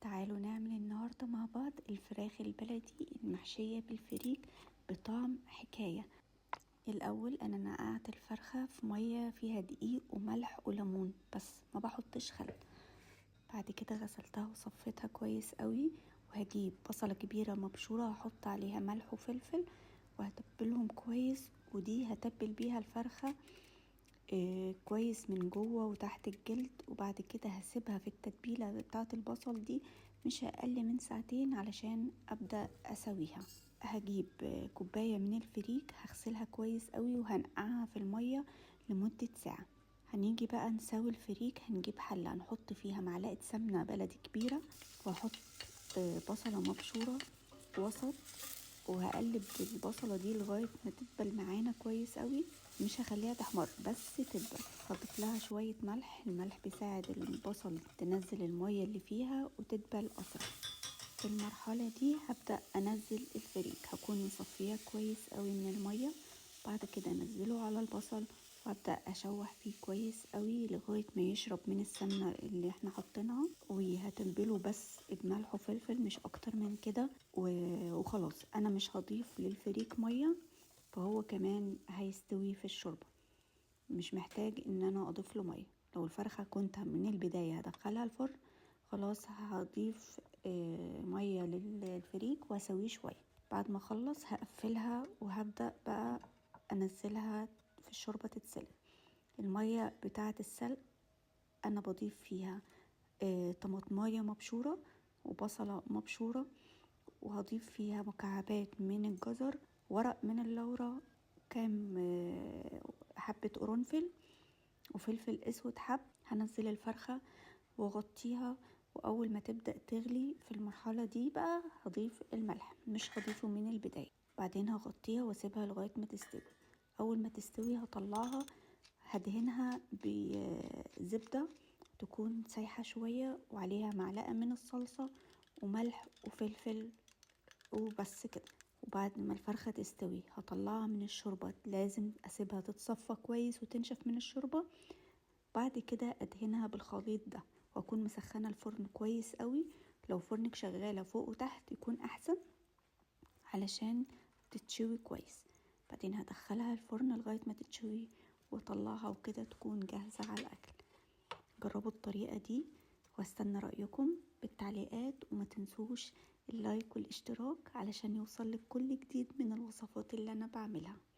تعالوا نعمل النهاردة مع بعض الفراخ البلدي المحشية بالفريك بطعم حكاية. الأول أنا نقعت الفرخة في مية فيها دقيق وملح وليمون بس، ما بحطش خل. بعد كده غسلتها وصفتها كويس قوي، وهجيب بصلة كبيرة مبشورة هحط عليها ملح وفلفل وهتبلهم كويس، ودي هتبل بيها الفرخة كويس من جوه وتحت الجلد. وبعد كده هسيبها في التتبيلة بتاعة البصل دي مش اقل من ساعتين علشان ابدأ اسويها. هجيب كوباية من الفريك هغسلها كويس قوي وهنقعها في المية لمدة ساعة. هنيجي بقى نسوي الفريك، هنجيب حلة نحط فيها معلقة سمنة بلدي كبيرة، واحط بصلة مبشورة وسط، وهقلب البصلة دي لغاية ما تدبل معانا كويس قوي. مش هخليها تحمر بس تدبل. هضيف لها شوية ملح، الملح بيساعد البصل تنزل المية اللي فيها وتدبل أسرع. في المرحلة دي هبدأ أنزل الفريك، هكون مصفياه كويس قوي من المية. بعد كده انزله على البصل وابدأ اشوح فيه كويس قوي لغاية ما يشرب من السمنة اللي احنا حطيناها، وهتنبله بس بملح وفلفل مش اكتر من كده وخلاص. انا مش هضيف للفريك مية، فهو كمان هيستوي في الشوربة، مش محتاج ان انا اضيف له مية. لو الفرخة كنت من البداية هدخلها الفرن، خلاص هضيف مية للفريك واسويه شوية. بعد ما اخلص هقفلها وهبدأ بقى انزلها في الشوربة تتسلق. المية بتاعة السلق انا بضيف فيها طماطماية مبشورة وبصلة مبشورة، وهضيف فيها مكعبات من الجزر، ورق من اللورة، كام حبة قرنفل وفلفل اسود حب. هنزل الفرخة واغطيها، واول ما تبدأ تغلي في المرحلة دي بقى هضيف الملح، مش هضيفه من البداية. بعدين هغطيها واسيبها لغاية ما تستوي. اول ما تستوي هطلعها، هدهنها بزبدة تكون سايحة شوية، وعليها معلقة من الصلصة وملح وفلفل وبس كده. وبعد ما الفرخة تستوي هطلعها من الشوربة، لازم اسيبها تتصفى كويس وتنشف من الشوربة. بعد كده ادهنها بالخليط ده، واكون مسخنة الفرن كويس قوي. لو فرنك شغالة فوق وتحت يكون احسن علشان تتشوي كويس. بعدين هدخلها الفرن لغاية ما تتشوي واطلعها، وكده تكون جاهزة على الاكل. جربوا الطريقة دي واستنى رأيكم بالتعليقات، وما تنسوش اللايك والاشتراك علشان يوصل لك كل جديد من الوصفات اللي انا بعملها.